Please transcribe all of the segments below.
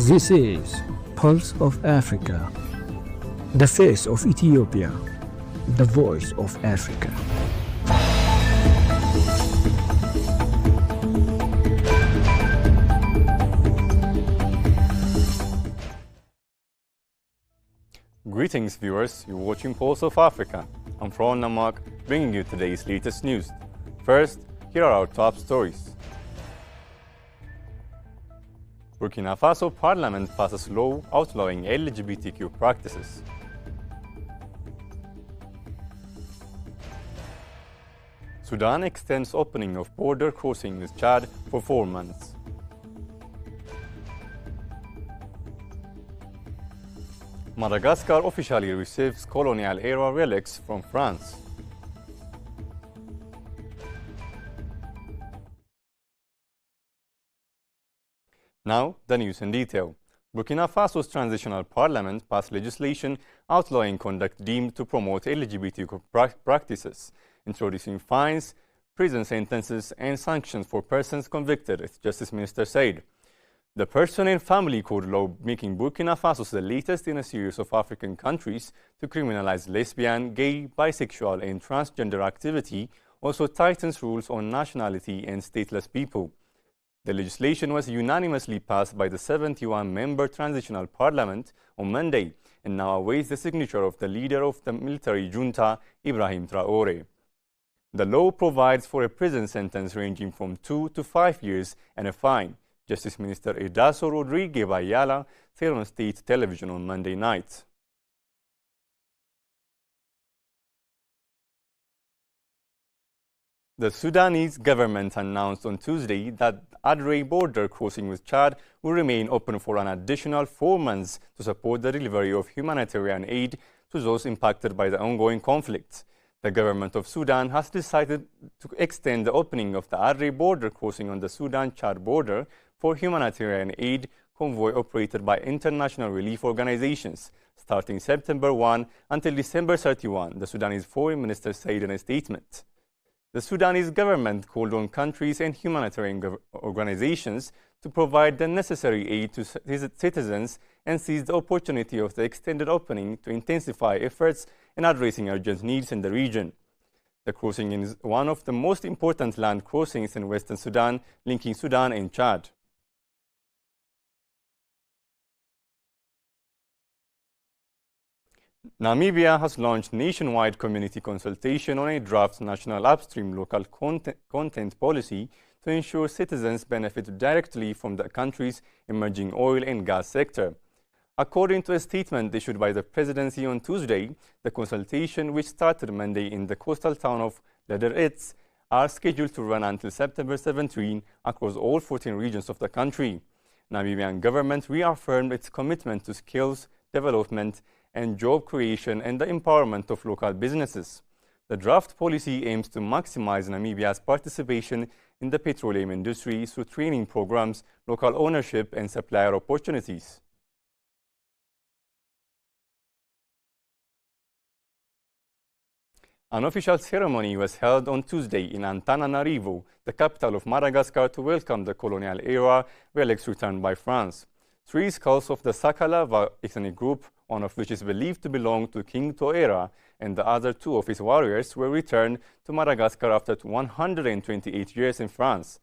This is Pulse of Africa, the face of Ethiopia, the voice of Africa. Greetings viewers, you're watching Pulse of Africa. I'm Fron Namak, bringing you today's latest news. First, here are our top stories. Burkina Faso Parliament passes law outlawing LGBTQ practices. Sudan extends opening of border crossing with Chad for 4 months. Madagascar officially receives colonial-era relics from France. Now, the news in detail. Burkina Faso's transitional parliament passed legislation outlawing conduct deemed to promote LGBTQ practices, introducing fines, prison sentences, and sanctions for persons convicted, its Justice Minister said. The Person and Family Code law, making Burkina Faso the latest in a series of African countries to criminalize lesbian, gay, bisexual, and transgender activity, also tightens rules on nationality and stateless people. The legislation was unanimously passed by the 71-member Transitional Parliament on Monday and now awaits the signature of the leader of the military junta, Ibrahim Traoré. The law provides for a prison sentence ranging from 2 to 5 years and a fine, Justice Minister Edaso Rodriguez Bayala said on state television on Monday night. The Sudanese government announced on Tuesday that Adre border crossing with Chad will remain open for an additional 4 months to support the delivery of humanitarian aid to those impacted by the ongoing conflict. The government of Sudan has decided to extend the opening of the Adre border crossing on the Sudan-Chad border for humanitarian aid convoy operated by international relief organizations, starting September 1 until December 31, the Sudanese foreign minister said in a statement. The Sudanese government called on countries and humanitarian organizations to provide the necessary aid to citizens and seized the opportunity of the extended opening to intensify efforts in addressing urgent needs in the region. The crossing is one of the most important land crossings in Western Sudan, linking Sudan and Chad. Namibia has launched nationwide community consultation on a draft national upstream local content policy to ensure citizens benefit directly from the country's emerging oil and gas sector. According to a statement issued by the presidency on Tuesday, the consultation, which started Monday in the coastal town of Lederitz, are scheduled to run until September 17 across all 14 regions of the country. Namibian government reaffirmed its commitment to skills development and job creation and the empowerment of local businesses. The draft policy aims to maximize Namibia's participation in the petroleum industry through training programs, local ownership, and supplier opportunities. An official ceremony was held on Tuesday in Antananarivo, the capital of Madagascar, to welcome the colonial-era relics returned by France. 3 skulls of the Sakalava ethnic group, one of which is believed to belong to King Toera, and the other 2 of his warriors were returned to Madagascar after 128 years in France.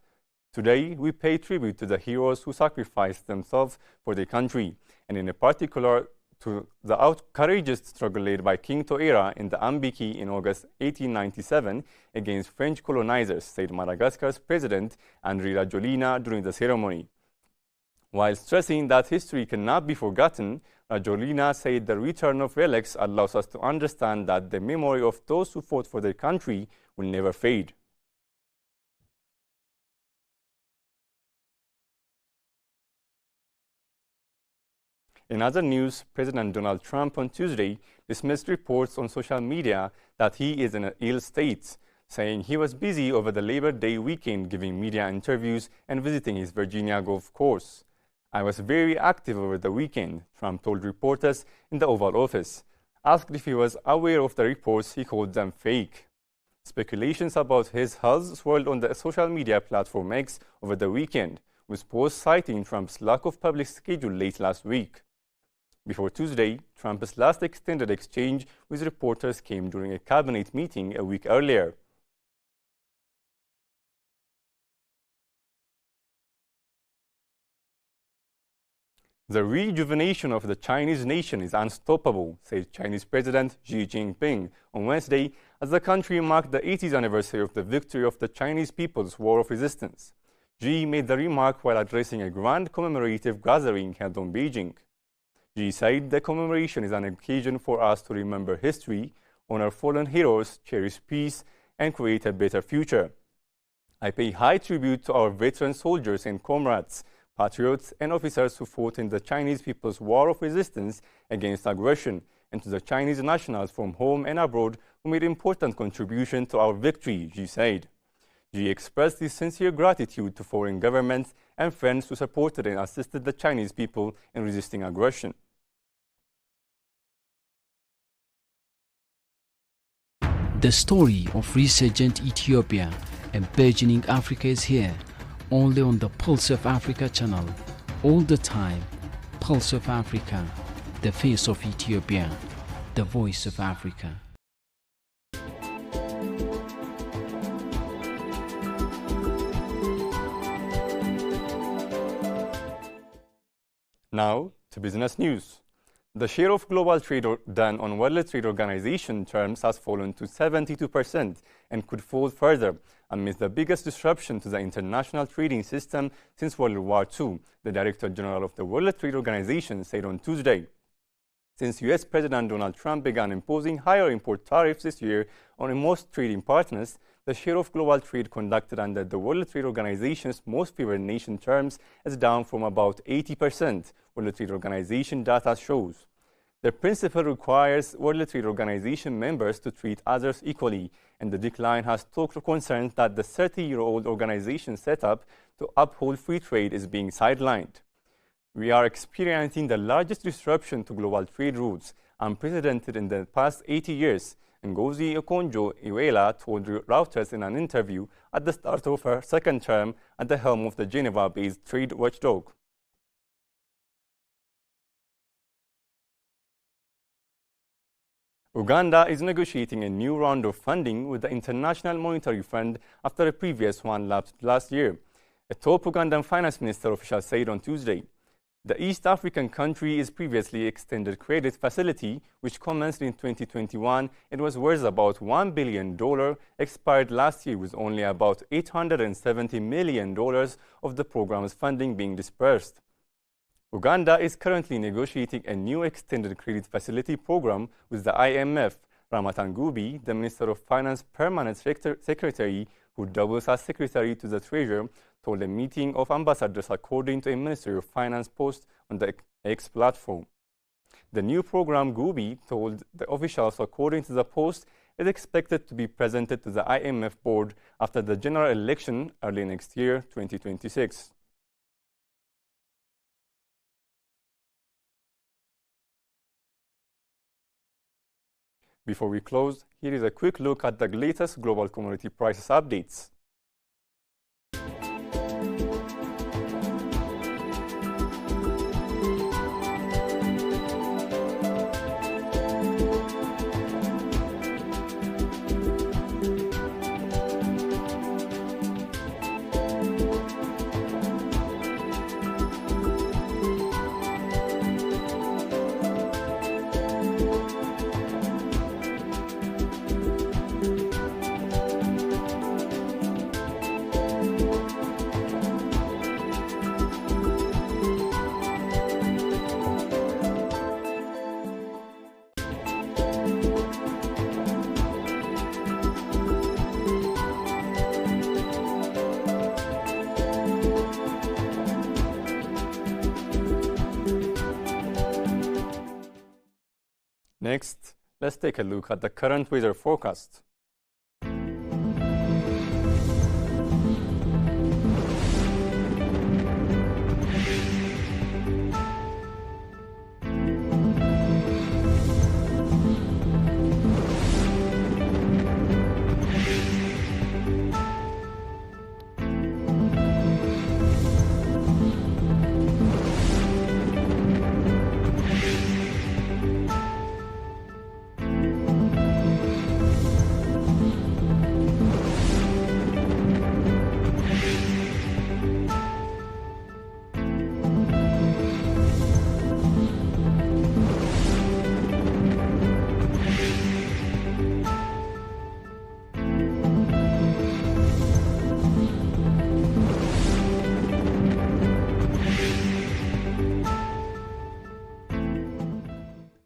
Today, we pay tribute to the heroes who sacrificed themselves for their country, and in particular to the courageous struggle led by King Toera in the Ambiki in August 1897 against French colonizers, said Madagascar's President Andry Rajoelina during the ceremony. While stressing that history cannot be forgotten, Rajoelina said the return of relics allows us to understand that the memory of those who fought for their country will never fade. In other news, President Donald Trump on Tuesday dismissed reports on social media that he is in an ill state, saying he was busy over the Labor Day weekend giving media interviews and visiting his Virginia golf course. I was very active over the weekend, Trump told reporters in the Oval Office. Asked if he was aware of the reports, he called them fake. Speculations about his health swirled on the social media platform X over the weekend, with posts citing Trump's lack of public schedule late last week. Before Tuesday, Trump's last extended exchange with reporters came during a cabinet meeting a week earlier. The rejuvenation of the Chinese nation is unstoppable, said Chinese President Xi Jinping on Wednesday as the country marked the 80th anniversary of the victory of the Chinese People's War of Resistance. Xi made the remark while addressing a grand commemorative gathering held in Beijing. Xi said the commemoration is an occasion for us to remember history, honor fallen heroes, cherish peace, and create a better future. I pay high tribute to our veteran soldiers and comrades, patriots and officers who fought in the Chinese People's War of Resistance against aggression, and to the Chinese nationals from home and abroad who made important contribution to our victory, Xi said. Xi expressed his sincere gratitude to foreign governments and friends who supported and assisted the Chinese people in resisting aggression. The story of resurgent Ethiopia and burgeoning Africa is here, only on the Pulse of Africa channel. All the time, Pulse of Africa, the face of Ethiopia, the voice of Africa. Now to business news. The share of global trade done on World Trade Organization terms has fallen to 72% and could fall further amidst the biggest disruption to the international trading system since World War II, the Director General of the World Trade Organization said on Tuesday. Since U.S. President Donald Trump began imposing higher import tariffs this year on most trading partners, the share of global trade conducted under the World Trade Organization's most favored nation terms is down from about 80%, World Trade Organization data shows. The principle requires World Trade Organization members to treat others equally, and the decline has stoked concerns that the 30-year-old organization set up to uphold free trade is being sidelined. We are experiencing the largest disruption to global trade routes, unprecedented in the past 80 years, Ngozi Okonjo-Iweala told Reuters in an interview at the start of her second term at the helm of the Geneva-based trade watchdog. Uganda is negotiating a new round of funding with the International Monetary Fund after a previous one lapsed last year, a top Ugandan finance minister official said on Tuesday. The East African country is previously extended credit facility, which commenced in 2021 and was worth about $1 billion, expired last year with only about $870 million of the program's funding being dispersed. Uganda is currently negotiating a new extended credit facility program with the IMF. Ramatangubi, the Minister of Finance Permanent Secretary, who doubles as Secretary to the Treasurer, told a meeting of ambassadors according to a Ministry of Finance post on the X platform. The new program, Gubi told the officials according to the post, is expected to be presented to the IMF board after the general election early next year, 2026. Before we close, here is a quick look at the latest global commodity prices updates. Next, let's take a look at the current weather forecast.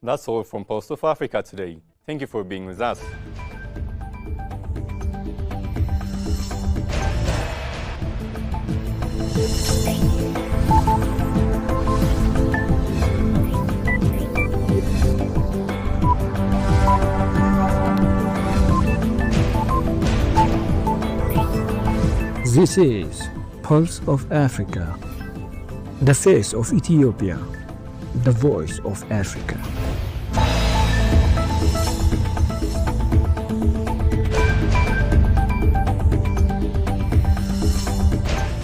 That's all from Pulse of Africa today. Thank you for being with us. This is Pulse of Africa, the face of Ethiopia, the voice of Africa.